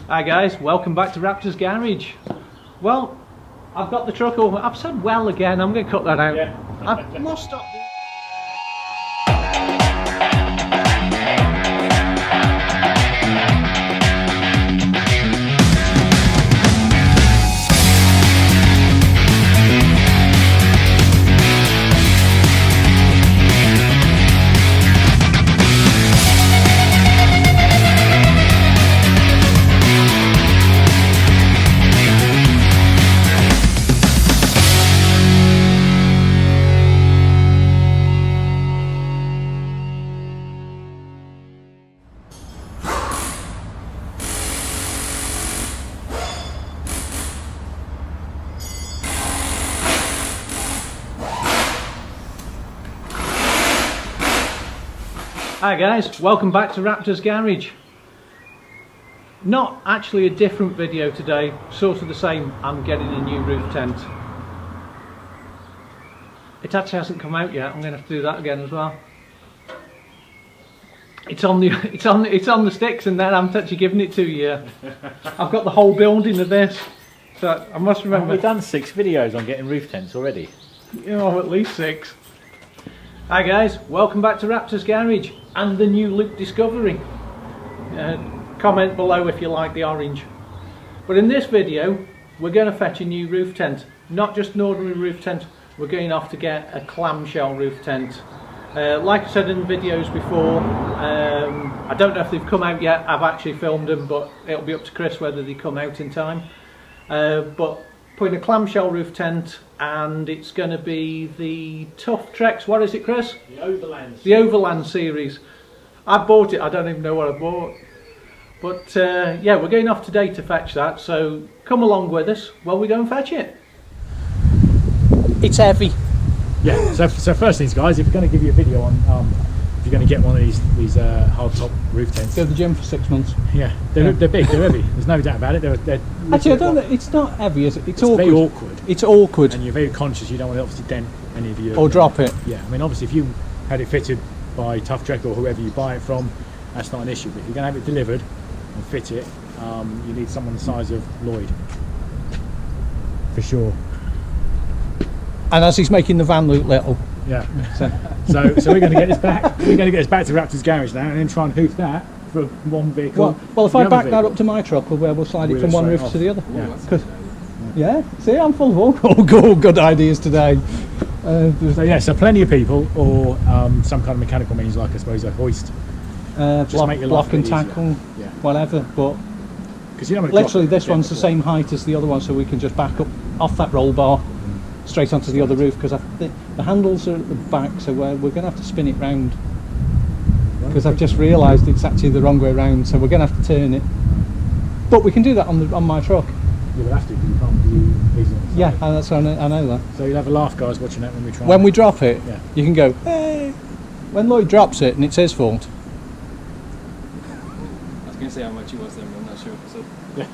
Hi guys, welcome back to Raptor's Garage. Well, I've got the truck over. I've said well again, I'm going to cut that out. Yeah. I've lost up. Hi guys, welcome back to Raptor's Garage. Not actually a different video today, sort of the same. I'm getting a new roof tent. It actually hasn't come out yet. I'm going to have to do that again as well. It's on the sticks, and then I'm actually giving it to you. I've got the whole building of this, so I must remember. We've done 6 videos on getting roof tents already. You know, at least 6. Hi guys, welcome back to Raptor's Garage and the new Luke Discovery. Comment below if you like the orange. But in this video, we're going to fetch a new roof tent. Not just an ordinary roof tent, we're going off to get a clamshell roof tent. Like I said in the videos before, I don't know if they've come out yet. I've actually filmed them, but it'll be up to Chris whether they come out in time. But putting a clamshell roof tent, and it's going to be the Tuff-Trek. What is it, Chris? The Overland. The Overland series. I bought it. I don't even know what I bought. But yeah, we're going off today to fetch that. So come along with us while we go and fetch it. It's heavy. Yeah. So first things, guys, if we're going to give you a video on if you're going to get one of these hardtop roof tents. Go to the gym for 6 months. Yeah, they're big, they're heavy. There's no doubt about it. They're Actually, I don't know. It's not heavy, is it? It's awkward. very awkward. It's awkward. And you're very conscious you don't want to obviously dent any of your... Or drop it. Yeah, I mean obviously if you had it fitted by Tuff-Trek or whoever you buy it from, that's not an issue. But if you're going to have it delivered and fit it, you need someone the size of Lloyd. For sure. And as he's making the van look little. Yeah. So we're going to get this back. We're going to get this back to Raptor's Garage now, and then try and hoof that for one vehicle. Well, if I back that up to my truck, we'll slide it from one roof to the other. Yeah. See, I'm full of all good ideas today. So plenty of people, or some kind of mechanical means, like I suppose a hoist. Block and tackle, whatever. But because you know, literally, this one's the same height as the other one, so we can just back up off that roll bar. Straight onto the other roof, because the handles are at the back, so we're going to have to spin it round, because I've just realised it's actually the wrong way round, so we're going to have to turn it. But we can do that on my truck. You will have to, you can't do easily. Yeah, that's I know that. So you'll have a laugh, guys, watching that when we try. When we drop it, you can go, hey! When Lloyd drops it and it's his fault. I was going to say how much it was then, but I'm not sure. So. Yeah.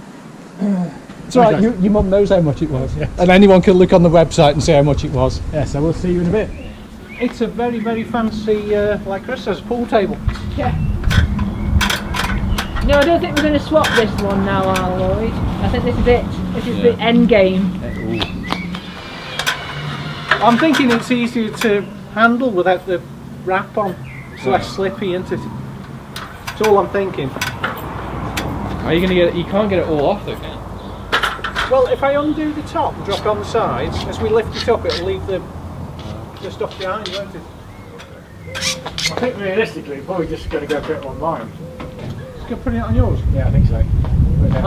It's alright, your mum knows how much it was. Yeah. And anyone can look on the website and see how much it was. Yeah, so we'll see you in a bit. It's a very, very fancy, like Chris says, pool table. Yeah. No, I don't think we're going to swap this one now, Lloyd. I think this is it. This is the end game. I'm thinking it's easier to handle without the wrap on. It's less slippy, isn't it? That's all I'm thinking. Are you going to get it? You can't get it all off though, can you? Well, if I undo the top and drop it on the sides, as we lift it up, it'll leave the stuff behind, won't it? I think realistically, we're probably just going to go put it on mine. Just going to put it on yours? Yeah, I think so.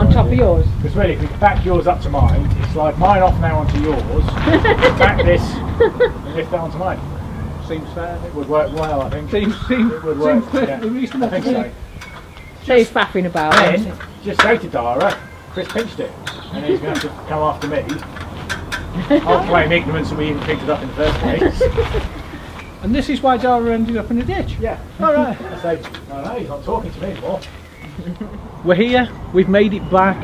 On top of yours? Because really, if we back yours up to mine, it's like mine off now onto yours, back this, and lift that onto mine. Seems fair. It would work well, I think. It would work. Seems perfectly reasonable. I think so. So he's faffing about. Then, just say to Dara, Chris pinched it, and he's going to have to come after me. I'll claim ignorance and we even picked it up in the first place. And this is why Dara ended up in a ditch? Yeah. Alright. I say, no, he's not talking to me anymore. We're here, we've made it back,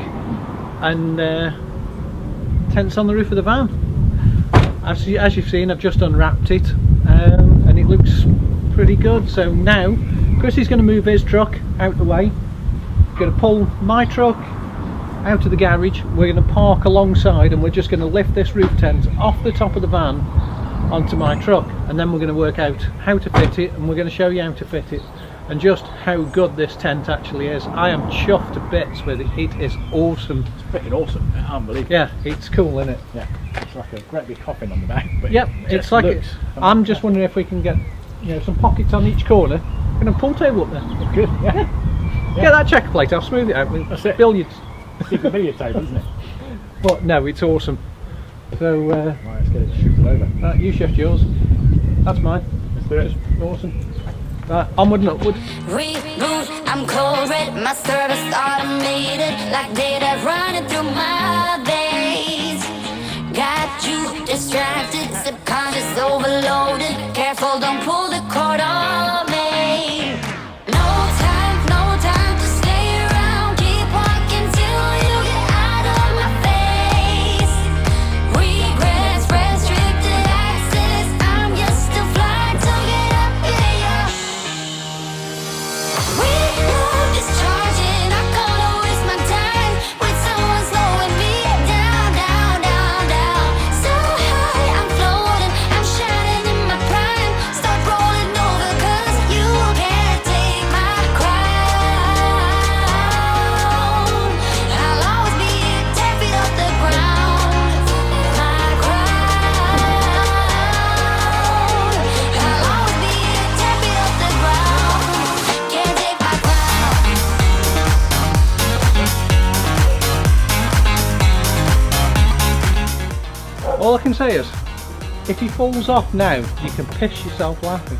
and tent's on the roof of the van. As you've seen, I've just unwrapped it, and it looks pretty good. So now, Chris is going to move his truck out the way. Going to pull my truck, out of the garage. We're going to park alongside and we're just going to lift this roof tent off the top of the van onto my truck, and then we're going to work out how to fit it, and we're going to show you how to fit it and just how good this tent actually is. I am chuffed to bits with it. It is awesome. It's freaking awesome. Unbelievable. Yeah, it's cool, isn't it? Yeah. It's like a great big coffin on the back. But Yep, it's like it. I'm just wondering if we can get, you know, some pockets on each corner and a pool table up there. Good. Yeah. Get that checker plate, I'll smooth it out with That's it. billiards. Secret billiard table, isn't it? But no, it's awesome. So Right, let's get it shooted over. you shift yours. That's mine. Let's do it. Awesome. Right, onward and upward. Reboot, I'm cold red, my service automated, like data running through my veins. Got you distracted, subconscious overloaded. Careful, don't pull the cord on me. No time to stay around. Keep walking till you get out of my face. Regrets, restricted access. I'm used to fly to get up here. We love discharging. I can't waste my time with someone slowing me down, down, down, down. So high, I'm floating, I'm shining in my prime. Start rolling over 'cause you can't take my crown. I'll always be 10 feet off the ground. My crown. I'll always be 10 feet off the ground. Can't take my crown. All I can say is, if he falls off now, you can piss yourself laughing.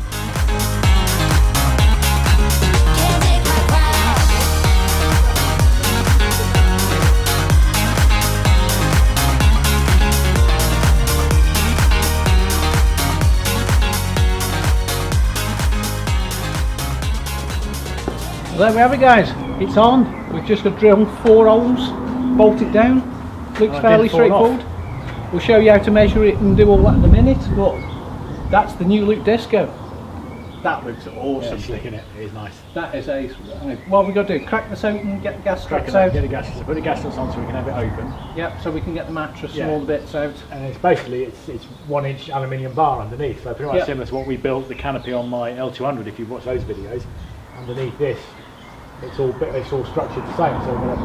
Can't take my crown. Well, there we have it, guys. It's on. We've just got to drill 4 holes, bolt it down. Looks it fairly didn't fall off. straightforward. We'll show you how to measure it and do all that in a minute, but that's the new Luke Disco. That looks Yeah, awesome. slick, isn't it? It is nice. That is ace. What have we got to do? Crack this open, get the gas Crack struts it out, out. get the gas, so put the gas nuts on so we can have it open. Yep, so we can get the mattress Yeah. and all the bits out. And it's basically it's 1 inch aluminium bar underneath, so pretty much Yeah. similar to what we built the canopy on my L200. If you've watched those videos, underneath this, it's all structured the same. So we're going to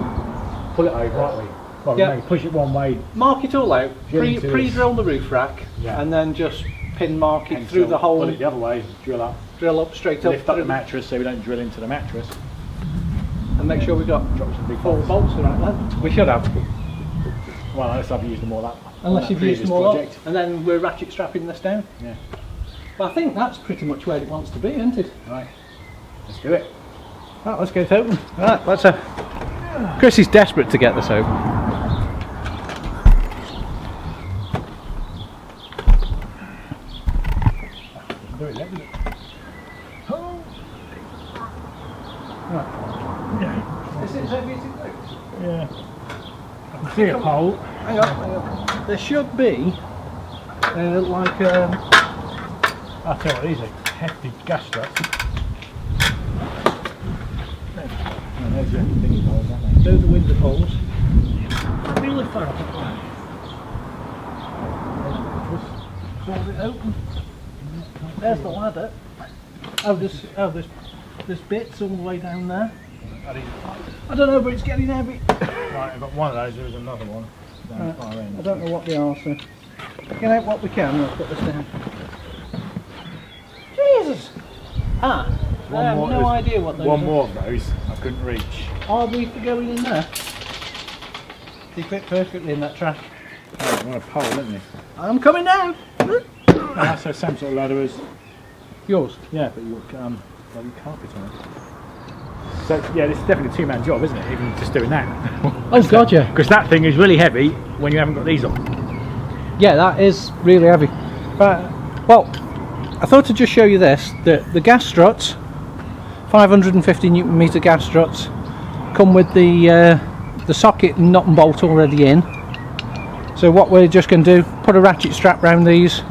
pull it over, aren't we? Well, Yeah. maybe push it one way. Mark it all out, Drill into this. pre-drill the roof rack, Yeah. and then just pin mark it and through the hole, Pull it the other way, drill up, drill up straight up, lift up the through, mattress so we don't drill into the mattress. and make sure we've got Drop some big 4 bolts. bolts the right length. We should have, Well, unless I've used them all up. unless on you've that used them previous all up, project. and then we're ratchet strapping this down. Yeah. But I think that's pretty much where it wants to be, isn't it? Right. Let's do it. Right, let's get it open. Right, let's Chris is desperate to get this open. Do it, let me. Is it as heavy as it looks? Yeah. I can see a hole. Hang on, hang on. There should be like I'll tell you what, these are hefty gas struts. And there's your thingy holes, aren't they? those are window holes. Really far up. Hold it open. There's the ladder. Oh, there's bits all the way down there. I don't know, but it's getting heavy. Right, I've got one of those, there was another one down Right, far end. I don't know what they are, so get out what we can. We'll put this down. Jesus! I have no there's idea what those one are. more of those I couldn't reach. Are we for going in there? They fit perfectly in that track. Oh, I want a pole, didn't you? I'm coming down. Oh, that's the same sort of ladder as. Yours. Yeah, but you like you carpet on it. So yeah, this is definitely a 2-man job, isn't it? Even just doing that. Oh God, yeah. Because that thing is really heavy when you haven't got these on. Yeah, that is really heavy. But well, I thought to just show you this. The gas struts, 550 Newton meter gas struts, come with the socket and nut and bolt already in. So what we're just going to do, put a ratchet strap around these,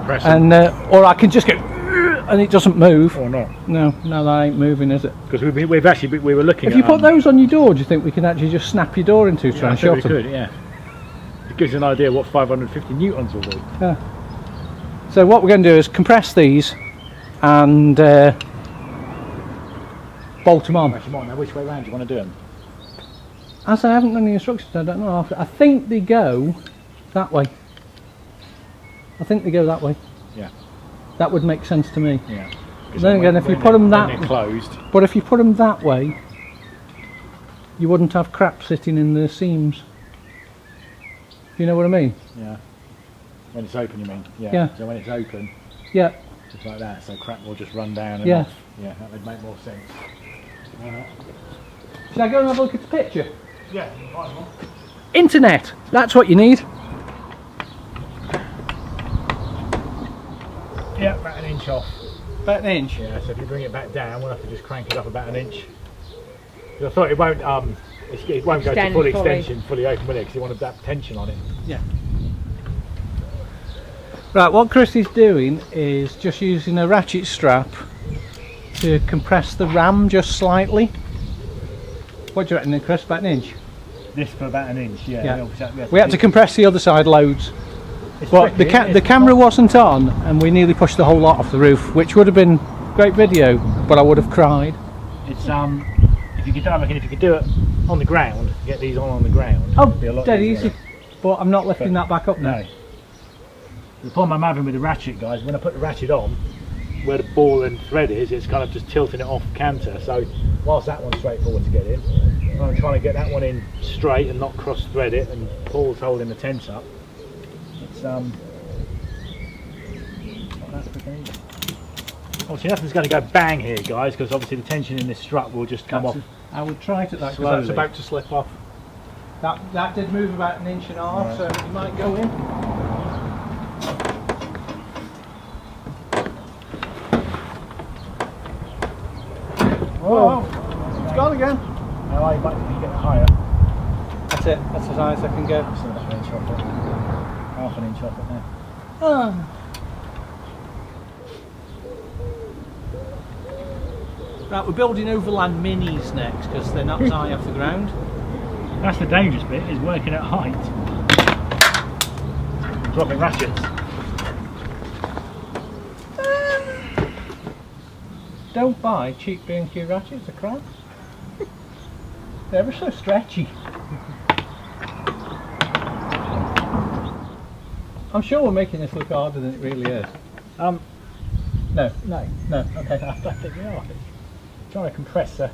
Press and or I can just go And it doesn't move. Or not? No, that ain't moving, is it? Because we were looking If at... you put those on your door, do you think we can actually just snap your door into try I and think we shut them? could, yeah. It gives you an idea what 550 newtons will do. Yeah. So what we're going to do is compress these and bolt them on. Actually, now which way round do you want to do them? As I haven't done the instructions, I don't know. I think they go that way. I think they go that way. Yeah. That would make sense to me. Yeah. Then again, if you put them that, they're closed. but if you put them that way, you wouldn't have crap sitting in the seams. Do you know what I mean? Yeah. When it's open, you mean? Yeah. Yeah. So when it's open, Yeah. just like that, so crap will just run down and Yeah. off. Yeah, that would make more sense. Should I go and have a look at the picture? Yeah. Right, well. Internet. That's what you need. Yeah, about an inch off. About an inch. Yeah. So if you bring it back down, we'll have to just crank it up about an inch. 'Cause I thought it won't it won't go to Extend full fully. extension, fully open, will it? Because you want that tension on it. Yeah. Right, what Chris is doing is just using a ratchet strap to compress the ram just slightly. What do you reckon then, Chris? About an inch? This for about an inch, yeah. Yeah. We had to compress the other side loads. It's But tricky, isn't it? the camera wasn't on and we nearly pushed the whole lot off the roof, which would have been great video, but I would have cried. It's if you could do it on the ground, get these on the ground. Oh, it'd be a lot dead easier. easy. But I'm not lifting that back up now. No. The problem I'm having with the ratchet, guys, when I put the ratchet on, where the ball and thread is, it's kind of just tilting it off canter. So whilst that one's straightforward to get in, I'm trying to get that one in straight and not cross thread it, and Paul's holding the tent up. It's not that quick and easy. Obviously nothing's going to go bang here, guys, because obviously the tension in this strut will just come off. I would try it at that because Slowly. that's about to slip off. That did move about an inch and a half, so it might go in. Oh, it's gone again. Now I might be getting higher. That's it. That's as high as I can go. Still about an inch off it. Half an inch off it now. Ah. Right, we're building Overland minis next because they're not as high off the ground. That's the dangerous bit, is working at height. Dropping ratchets. Don't buy cheap B&Q ratchets, they're crap. They're ever so stretchy. I'm sure we're making this look harder than it really is. No, okay. I don't think we are. Trying to compress a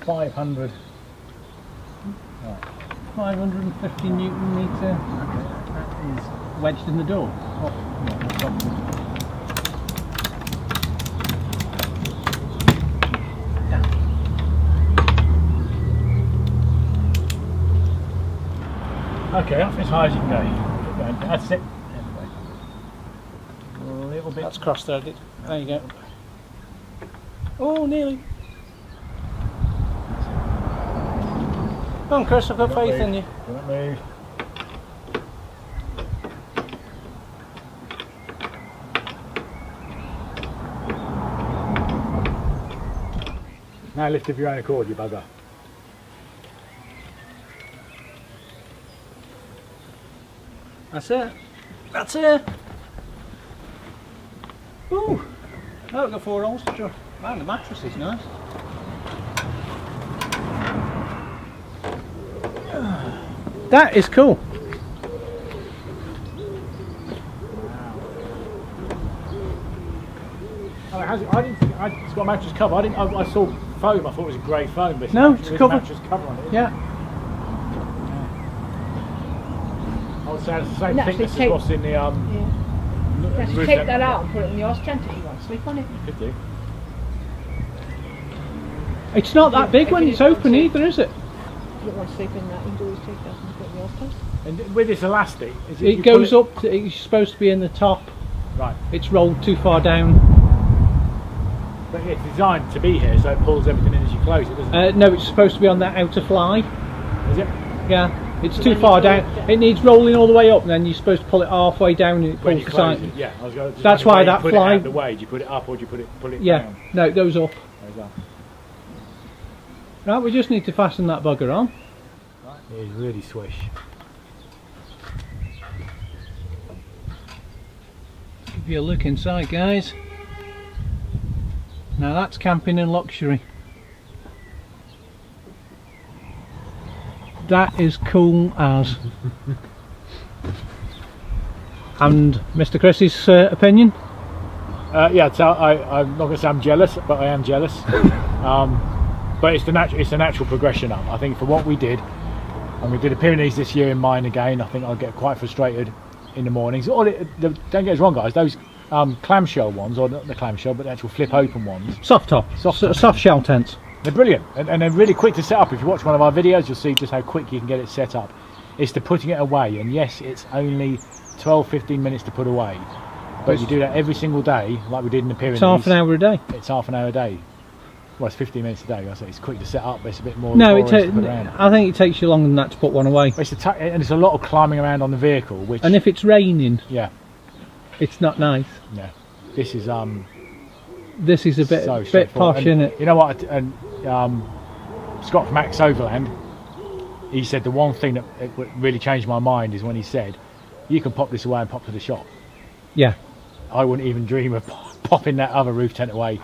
500. Right. 550 Newton metre. That is wedged in the door. Oh, yeah, no problem. Okay, up as high as you can go. Keep going. That's it. A little bit. That's cross-threaded. There you go. Oh, nearly. Come on, Chris, I've got faith in you. Don't move. Now lift of your own accord, you bugger. That's it. That's it. Ooh. Oh, we've got 4 holes to draw. Man, the mattress is nice. That is cool. I didn't think it's got a mattress cover. I saw foam. I thought it was a grey foam, but No, it's it's a covered. mattress cover on it. Yeah. I would say it's the same Naturally thickness as take- what's in the You have to roof take vent. that out and put it in the horse tent if you want to sleep on it. Could do. It's not that big when it's open either, is it? If you don't want to sleep in that, you can always take that and put it in the horse tent. And with this elastic, is It you goes pull up, to, it's supposed to be in the top. Right, It's rolled too far down. but it's designed to be here, so it pulls everything in as you close it, doesn't it? No, it's supposed to be on that outer fly. Is it? Yeah. It's So too when you far pull down. it It needs rolling all the way up, and then you're supposed to pull it halfway down and it When pulls you the close side. it, yeah. I was going, That's why that put fly- it out the way. Do you put it up or do you pull it Yeah, down? no, it goes up. There you go. Right, we just need to fasten that bugger on. It is really swish. Give you a look inside, guys. Now that's camping in luxury. That is cool as. And Mr. Chris's opinion? Yeah, so I'm not going to say I'm jealous, but I am jealous. But it's the natural progression up. I think for what we did, and we did the Pyrenees this year in mine again, I think I'll get quite frustrated in the mornings. Don't get us wrong, guys, those clamshell ones, or not the clamshell, but the actual flip open ones, Soft top. Soft shell tents. they're brilliant, and they're really quick to set up. If you watch one of our videos, you'll see just how quick you can get it set up. It's the putting it away, and yes, it's only 12-15 minutes to put away, but you do that every single day, like we did in the Pyrenees. It's half an hour a day. It's half an hour a day. Well, it's 15 minutes a day. I say it's quick to set up, but it's a bit more. No, laborious to put around. I think it takes you longer than that to put one away. But and it's a lot of climbing around on the vehicle, which And if it's raining, yeah, it's not nice. yeah. This is This is a bit so bit straightforward. posh, And isn't it? you know what? And Scott from Max Overland, he said the one thing that really changed my mind is when he said, "You can pop this away and pop to the shop." Yeah. I wouldn't even dream of popping that other roof tent away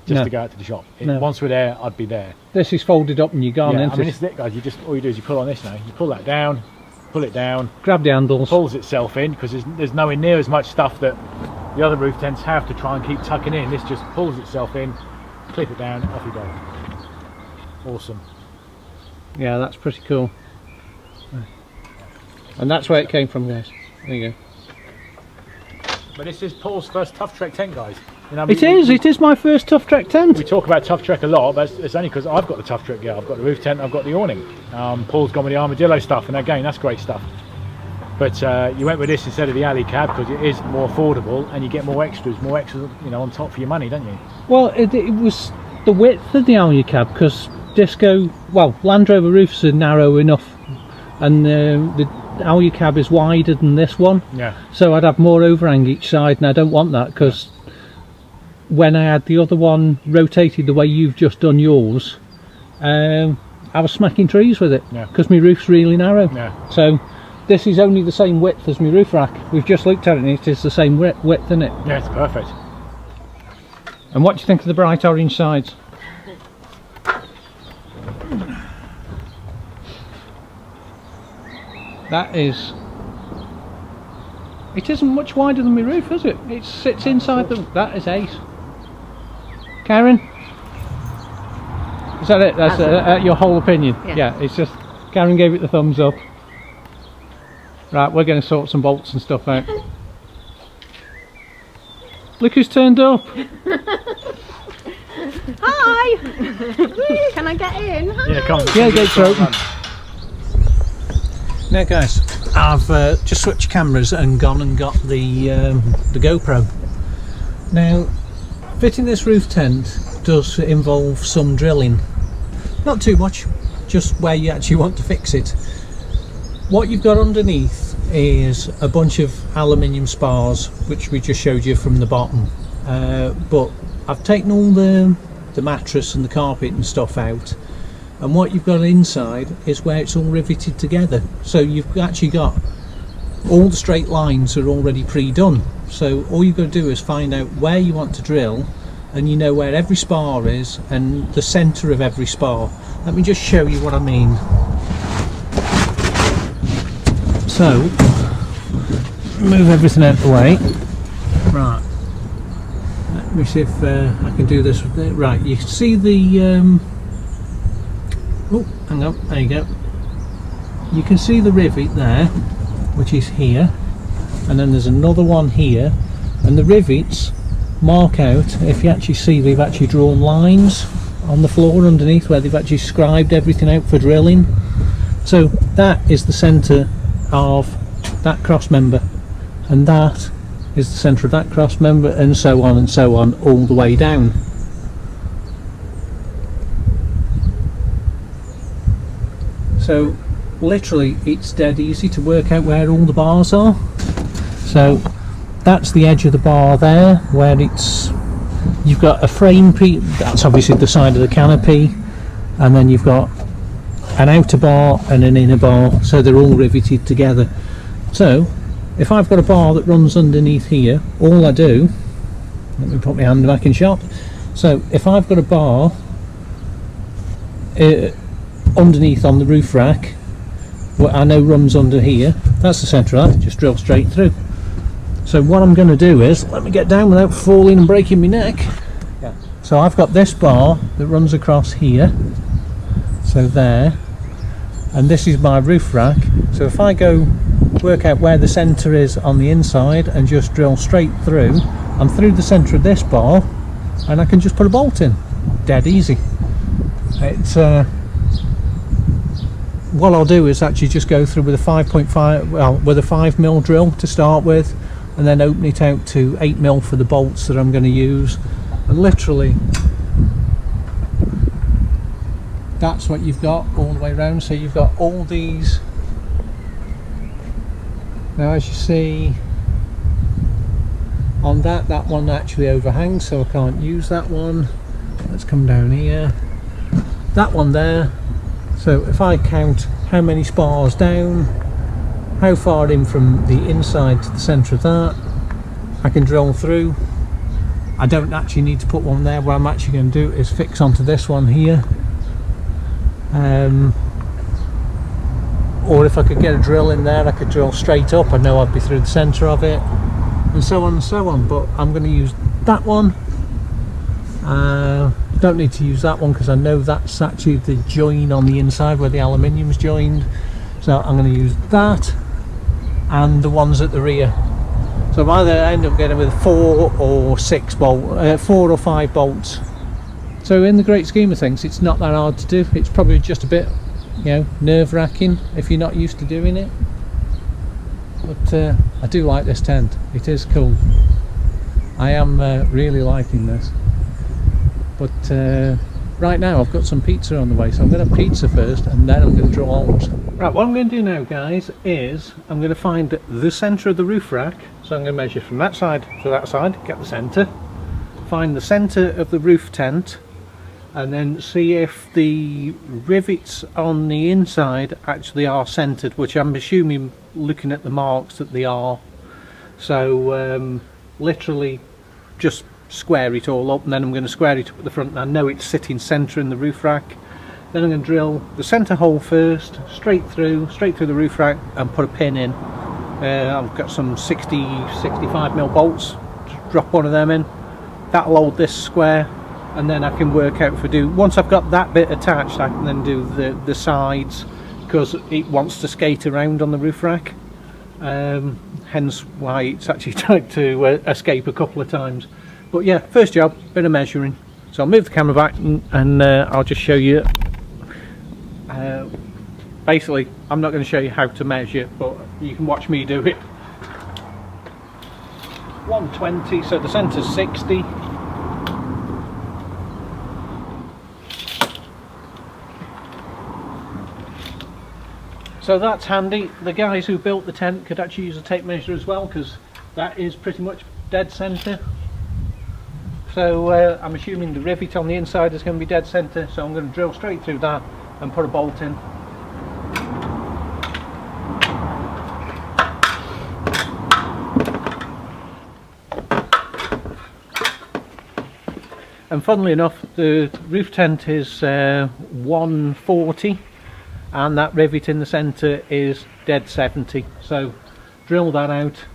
just No. to go out to the shop. No. Once we're there, I'd be there. This is folded up and you're gone, Yeah, isn't I mean, it? it's it, guys. All you do is you pull on this now. You pull that down, pull it down, Grab the handles. pulls itself in because there's nowhere near as much stuff that the other roof tents have to try and keep tucking in. This just pulls itself in, clip it down, off you go. Awesome. Yeah, that's pretty cool. And that's where it came from, guys. There you go. But this is Paul's first Tuff-Trek tent, guys. You know, It is my first Tuff-Trek tent. We talk about Tuff-Trek a lot, but it's only because I've got the Tuff-Trek gear. I've got the roof tent, I've got the awning. Paul's gone with the armadillo stuff, and again, that's great stuff. But you went with this instead of the alley cab because it is more affordable, and you get more extras, on top for your money, don't you? Well, it was the width of the alley cab because Land Rover roofs are narrow enough, and the alley cab is wider than this one. Yeah. So I'd have more overhang each side, and I don't want that because when I had the other one rotated the way you've just done yours, I was smacking trees with it because my roof's really narrow. Yeah. So this is only the same width as my roof rack. We've just looked at it and it is the same width, isn't it? Yeah, it's perfect. And what do you think of the bright orange sides? It isn't much wider than my roof, is it? It sits inside that is ace. Karen? Is that it? That's your whole opinion? Yeah. It's just, Karen gave it the thumbs up. Right, we're going to sort some bolts and stuff out. Look who's turned up. Hi! Can I get in? Hi. Yeah, come on. Yeah, gates are open. Now guys, I've just switched cameras and gone and got the GoPro. Now, fitting this roof tent does involve some drilling. Not too much, just where you actually want to fix it. What you've got underneath is a bunch of aluminium spars, which we just showed you from the bottom. But I've taken all the mattress and the carpet and stuff out. And what you've got inside is where it's all riveted together. So you've actually got all the straight lines are already pre-done. So all you've got to do is find out where you want to drill, and you know where every spar is and the centre of every spar. Let me just show you what I mean. So move everything out of the way. Right. Let me see if I can do this with it. Right, you see the oh, hang on, there you go. You can see the rivet there, which is here, and then there's another one here, and the rivets mark out, if you actually see, they've actually drawn lines on the floor underneath where they've actually scribed everything out for drilling. So that is the centre of that cross member, and that is the centre of that cross member, and so on all the way down. So literally it's dead easy to work out where all the bars are. So that's the edge of the bar there, where you've got a frame that's obviously the side of the canopy, and then you've got an outer bar and an inner bar, so they're all riveted together. So if I've got a bar that runs underneath here, all I do, let me put my hand back in shop. So if I've got a bar underneath on the roof rack, what I know runs under here, that's the centre of that, just drill straight through. So what I'm going to do is, let me get down without falling and breaking my neck. Yeah. So I've got this bar that runs across here, so there, and this is my roof rack. So if I go work out where the centre is on the inside and just drill straight through, I'm through the centre of this bar and I can just put a bolt in. Dead easy. It's what I'll do is actually just go through with a 5.5, well, with a 5mm drill to start with, and then open it out to 8mm for the bolts that I'm going to use. And literally that's what you've got all the way around. So you've got all these. Now as you see on that one actually overhangs, so I can't use that one. Let's come down here, that one there. So if I count how many spars down, how far in from the inside to the centre of that, I can drill through. I don't actually need to put one there. What I'm actually going to do is fix onto this one here, or if I could get a drill in there, I could drill straight up. I know I'd be through the centre of it, and so on and so on. But I'm going to use that one. Don't need to use that one because I know that's actually the join on the inside where the aluminium's joined. So I'm going to use that and the ones at the rear. So I either end up getting with 4 or 5 bolts. So in the great scheme of things, it's not that hard to do. It's probably just a bit, nerve-wracking if you're not used to doing it. But I do like this tent. It is cool. I am really liking this. But right now I've got some pizza on the way, so I'm going to pizza first and then I'm going to drill holes. Right, what I'm going to do now, guys, is I'm going to find the centre of the roof rack. So I'm going to measure from that side to that side, get the centre, find the centre of the roof tent, and then see if the rivets on the inside actually are centred, which I'm assuming, looking at the marks, that they are. So literally just square it all up, and then I'm going to square it up at the front, and I know it's sitting centre in the roof rack. Then I'm going to drill the centre hole first, straight through the roof rack, and put a pin in. I've got some 65mm bolts, just drop one of them in. That'll hold this square, and then I can work out once I've got that bit attached, I can then do the sides, because it wants to skate around on the roof rack. Hence why it's actually tried to escape a couple of times. But yeah, first job, bit of measuring. So I'll move the camera back and I'll just show you. Basically, I'm not going to show you how to measure, but you can watch me do it. 120, so the centre's 60. So that's handy. The guys who built the tent could actually use a tape measure as well, because that is pretty much dead centre. So I'm assuming the rivet on the inside is going to be dead centre, so I'm going to drill straight through that and put a bolt in. And funnily enough, the roof tent is 140 and that rivet in the centre is dead 70. So drill that out.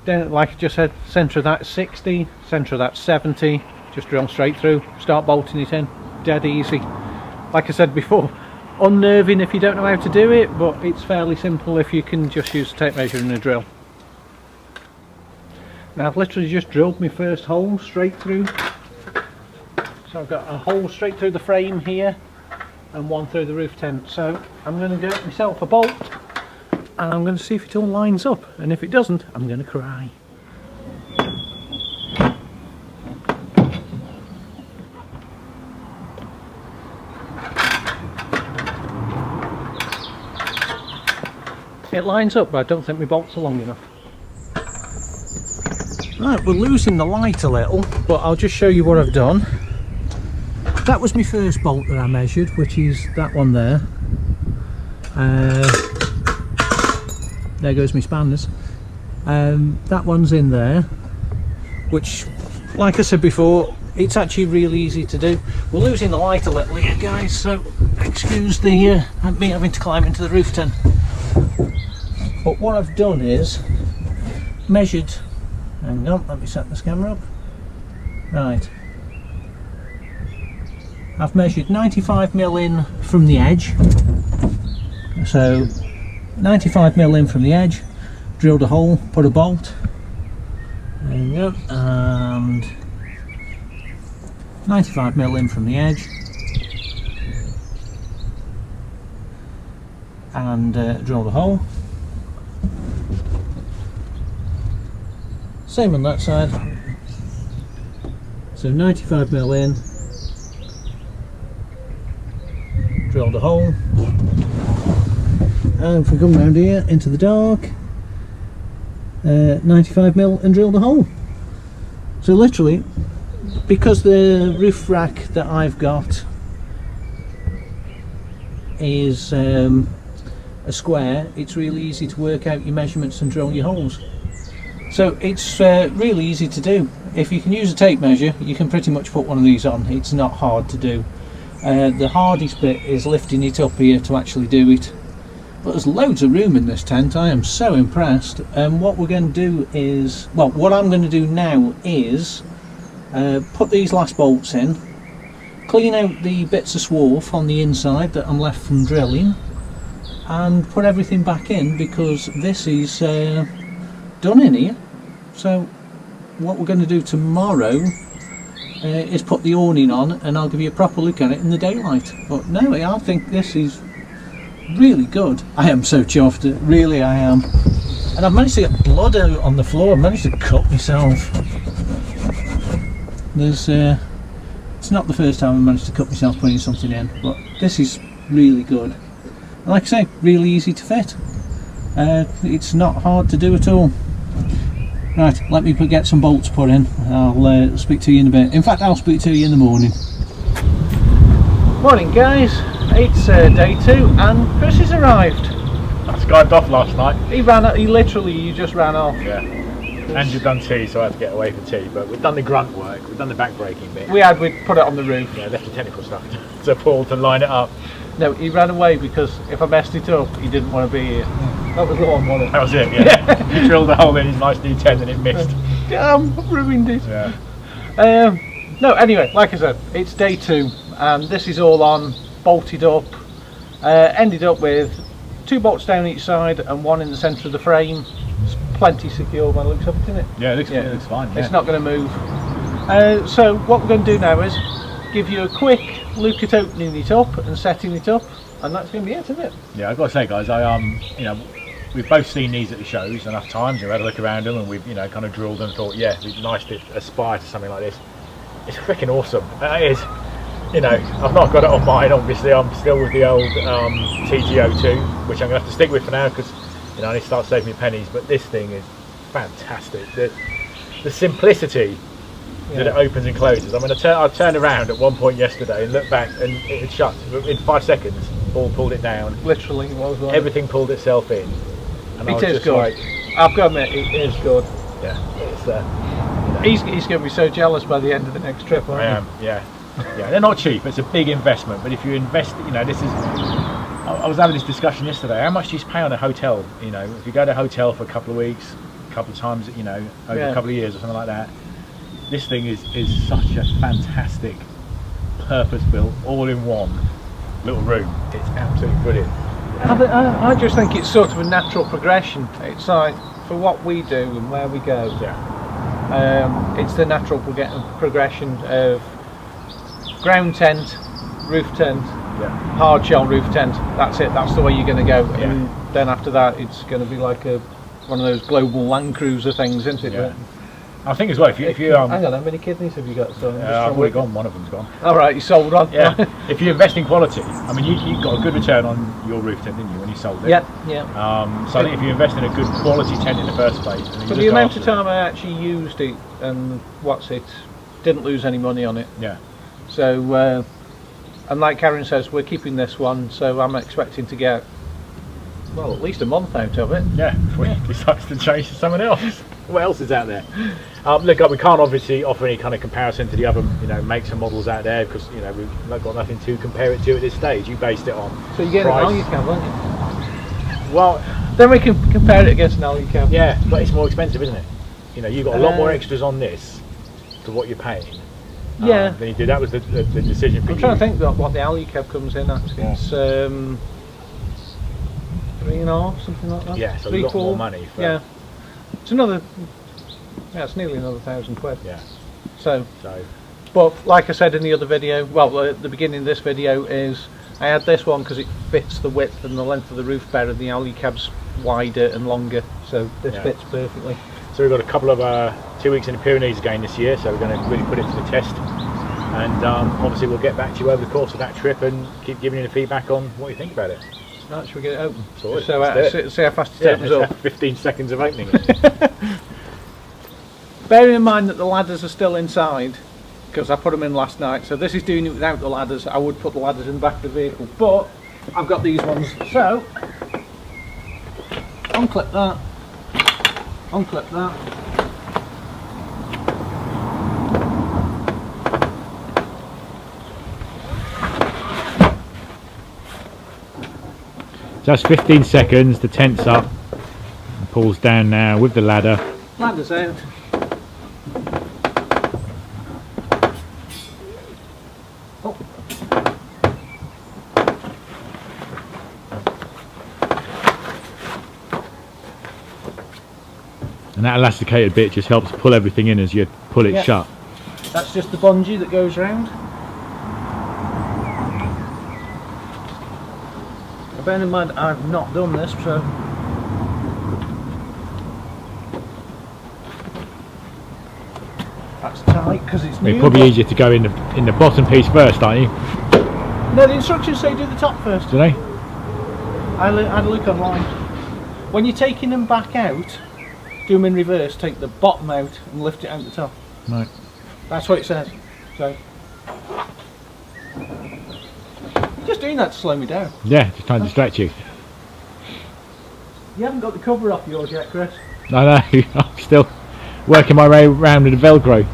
Then, like I just said, centre of that 60, centre of that 70, just drill straight through, start bolting it in, dead easy. Like I said before, unnerving if you don't know how to do it, but it's fairly simple if you can just use a tape measure and a drill. Now I've literally just drilled my first hole straight through. So I've got a hole straight through the frame here and one through the roof tent. So I'm going to get myself a bolt and I'm going to see if it all lines up, and if it doesn't, I'm going to cry. It lines up, but I don't think my bolts are long enough. Right, we're losing the light a little, but I'll just show you what I've done. That was my first bolt that I measured, which is that one there. There goes my spanners. That one's in there, which, like I said before, it's actually really easy to do. We're losing the light a little here, guys, so excuse the me having to climb into the roof tent. But what I've done is measured. Hang on, let me set this camera up. Right. I've measured 95mm in from the edge. So 95mm in from the edge, drilled a hole, put a bolt. There you go. And 95mm in from the edge. And drilled a hole. Same on that side. So 95mm in, drilled a hole, and if we come round here into the dark, 95mm and drilled a hole. So literally, because the roof rack that I've got is a square, it's really easy to work out your measurements and drill your holes. So it's really easy to do. If you can use a tape measure, you can pretty much put one of these on. It's not hard to do. The hardest bit is lifting it up here to actually do it. But there's loads of room in this tent. I am so impressed. And what we're going to do is, well, what I'm going to do now is put these last bolts in, clean out the bits of swarf on the inside that I'm left from drilling, and put everything back in, because this is done in here. So what we're going to do tomorrow is put the awning on, and I'll give you a proper look at it in the daylight. But no, I think this is really good. I am so chuffed, really I am. And I've managed to get blood out on the floor. I've managed to cut myself. There's it's not the first time I've managed to cut myself putting something in, but this is really good. And like I say, really easy to fit. It's not hard to do at all. Right, let me get some bolts put in. I'll speak to you in a bit. In fact, I'll speak to you in the morning. Morning, guys. It's day 2, and Chris has arrived. I skived off last night. He literally just ran off. Yeah. And you've done tea, so I had to get away for tea. But we've done the grunt work. We've done the back braking bit. We put it on the roof. Yeah, left the technical stuff to Paul to line it up. No, he ran away because if I messed it up, he didn't want to be here. That was the one, wasn't it? That was it, yeah. He drilled a hole in his nice new tent and it missed. Damn, I've ruined it. Yeah. No, anyway, like I said, it's day 2, and this is all on, bolted up. Ended up with 2 bolts down each side and 1 in the centre of the frame. It's plenty secure by the looks of it, isn't it? Yeah, it looks fine. Yeah. It's not going to move. So what we're going to do now is give you a quick look at opening it up and setting it up, and that's going to be it, isn't it? Yeah, I've got to say, guys, we've both seen these at the shows enough times. We've had a look around them, and we've kind of drilled and thought, yeah, it'd be nice to aspire to something like this. It's freaking awesome. It is. I've not got it on mine. Obviously, I'm still with the old TG02, which I'm going to have to stick with for now because I need to start saving me pennies. But this thing is fantastic. The simplicity that it opens and closes. I mean, I turned around at one point yesterday and looked back, and it had shut in 5 seconds. Paul pulled it down. Literally, it was like everything pulled itself in. And it is good. I've got to admit, it is good. Yeah, it's he's going to be so jealous by the end of the next trip. I am. Yeah. Yeah, they're not cheap. It's a big investment, but if you invest, this is. I was having this discussion yesterday. How much do you pay on a hotel? If you go to a hotel for a couple of weeks, a couple of times, over a couple of years or something like that. This thing is such a fantastic, purpose-built, all-in-one little room. It's absolutely brilliant. I just think it's sort of a natural progression. It's like for what we do and where we go. Yeah. It's the natural progression of ground tent, roof tent, hard shell roof tent. That's it. That's the way you're going to go. Yeah. And then after that, it's going to be like one of those global Land Cruiser things, isn't it? Yeah. I think as well, if you hang on, how many kidneys have you got? So I've already gone. One of them's gone. All right, you sold one. Yeah. If you invest in quality, I mean, you got a good return on your roof tent, didn't you, when you sold it? Yeah, yeah. So I think if you invest in a good quality tent in the first place, For the amount of time I actually used it and didn't lose any money on it. Yeah. So, and like Karen says, we're keeping this one, so I'm expecting to get, well, at least a month out of it. Yeah, before he decides to change to someone else. What else is out there? Look, we can't obviously offer any kind of comparison to the other, makes and models out there because we've got nothing to compare it to at this stage. You based it on. So you get an price. Alucab, aren't you? Well, then we can compare it against an Alucab. Yeah, but it's more expensive, isn't it? You've got a lot more extras on this to what you're paying. Yeah. Than you did. That was the decision for you. I'm trying to think what the Alucab comes in at. Yeah. It's 3.5, something like that. Yeah, so a 3, lot 4. more money. Yeah. It's another. Yeah, it's nearly another £1,000. Yeah. So. But like I said in the other video, well, at the beginning of this video is I had this one because it fits the width and the length of the roof better. The Alucab's wider and longer, so this fits perfectly. So we've got a couple of 2 weeks in the Pyrenees again this year, so we're going to really put it to the test. And obviously we'll get back to you over the course of that trip and keep giving you the feedback on what you think about it. Right, should we get it open? Sorry, See how fast it opens up. 15 seconds of opening. Bearing in mind that the ladders are still inside, because I put them in last night, so this is doing it without the ladders. I would put the ladders in the back of the vehicle, but I've got these ones. So, unclip that, unclip that. Just 15 seconds, the tent's up, and pulls down now with the ladder. Ladder's out. Oh. And that elasticated bit just helps pull everything in as you pull it shut. That's just the bungee that goes round. Bear in mind I've not done this, so that's tight because it's new. It's probably easier to go in the bottom piece first, aren't you? No, the instructions say do the top first. Do they? I had a look online. When you're taking them back out, do them in reverse. Take the bottom out and lift it out the top. Right. That's what it says. So. Just doing that to slow me down. Yeah, just trying to distract you. You haven't got the cover off yours yet, Chris. I know, I'm still working my way around with the Velcro.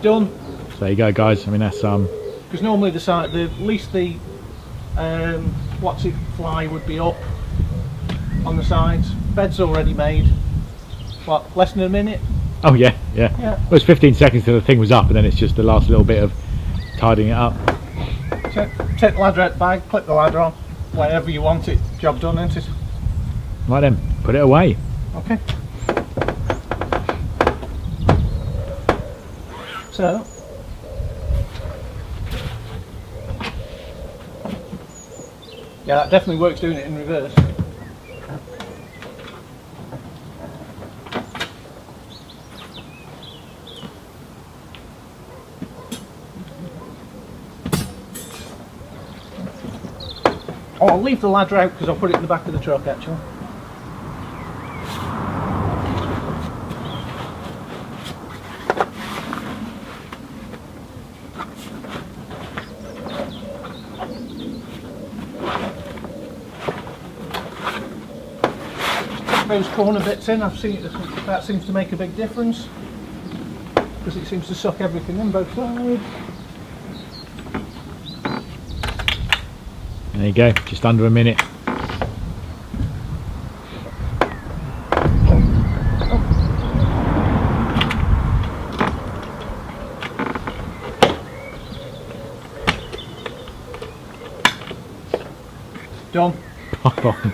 Done. So there you go, guys. I mean, that's Because normally the side, at least the fly would be up on the sides. Bed's already made. What, less than a minute? Oh yeah. Well, it's 15 seconds till the thing was up, and then it's just the last little bit of tidying it up. So, take the ladder out the bag, clip the ladder on, wherever you want it. Job done, isn't it? Right then, put it away. Okay. So, yeah, that definitely works doing it in reverse. Oh, I'll leave the ladder out because I'll put it in the back of the truck actually. Those corner bits in, I've seen that seems to make a big difference because it seems to suck everything in both sides. There you go, just under a minute. Done. Pop on.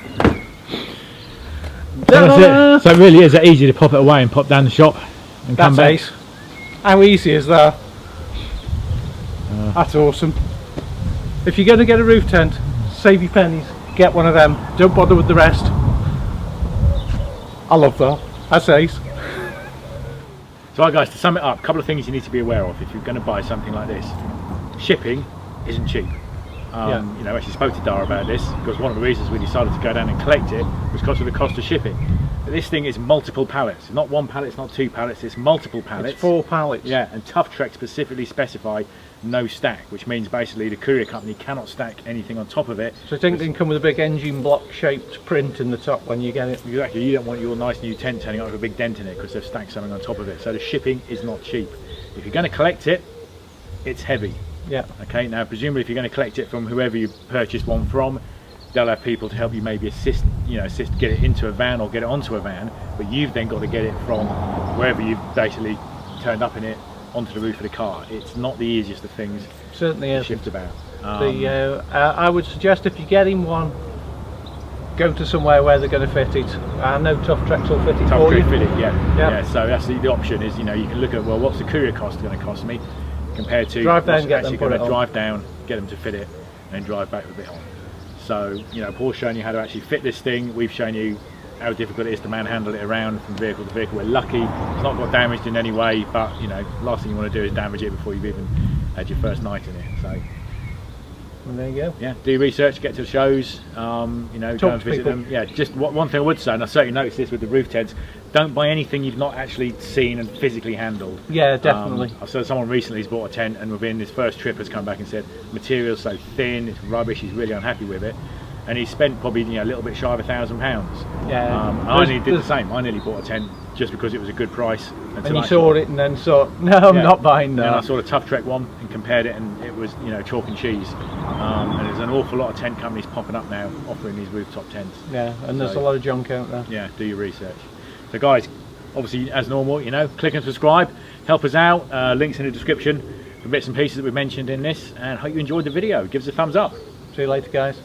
That's it. So it really is that easy to pop it away and pop down the shop and come back. Ace. How easy is that? That's awesome. If you're going to get a roof tent, save your pennies, get one of them. Don't bother with the rest. I love that. That's ace. So right guys, to sum it up, a couple of things you need to be aware of if you're going to buy something like this. Shipping isn't cheap. You know, I actually spoke to Dara about this because one of the reasons we decided to go down and collect it was because of the cost of shipping. But this thing is multiple pallets. It's not one pallet, it's not two pallets, it's multiple pallets. It's 4 pallets. Yeah, and Tuff-Trek specifically specify no stack, which means basically the courier company cannot stack anything on top of it. So I think they can come with a big engine block shaped print in the top when you get it. Exactly, you don't want your nice new tent turning up with a big dent in it because they've stacked something on top of it. So the shipping is not cheap. If you're going to collect it, it's heavy. Yeah. Okay, now presumably if you're going to collect it from whoever you purchased one from, they'll have people to help you maybe assist get it into a van or get it onto a van, but you've then got to get it from wherever you've basically turned up in it onto the roof of the car. It's not the easiest of things Certainly to is. shift about. I would suggest if you're getting one, go to somewhere where they're going to fit it. I know Tuff-Treks will fit it for you. Fit it, yeah. So that's the option is, you know, you can look at, well, what's the courier cost going to cost me compared to drive down, what's get actually them, going put to it drive down, get them to fit it, and then drive back with it on. So, you know, Paul's shown you how to actually fit this thing. We've shown you how difficult it is to manhandle it around from vehicle to vehicle. We're lucky it's not got damaged in any way, but you know, last thing you want to do is damage it before you've even had your first night in it. So, And there you go. yeah, do research, get to the shows, you know, go and visit them. Yeah, just one thing I would say, and I certainly noticed this with the roof tents, don't buy anything you've not actually seen and physically handled. Yeah, definitely. I saw someone recently who's bought a tent and within his first trip has come back and said material's so thin, it's rubbish, he's really unhappy with it. And he spent probably, you know, a little bit shy of £1,000. Yeah. I nearly did the same. I nearly bought a tent just because it was a good price. And you saw it and then thought, no, I'm not buying that. And I saw the Tuff-Trek one and compared it, and it was, you know, chalk and cheese. And there's an awful lot of tent companies popping up now offering these rooftop tents. Yeah, and there's a lot of junk out there. Yeah, do your research. So guys, obviously as normal, you know, click and subscribe, help us out. Links in the description for bits and pieces that we've mentioned in this, and hope you enjoyed the video. Give us a thumbs up. See you later, guys.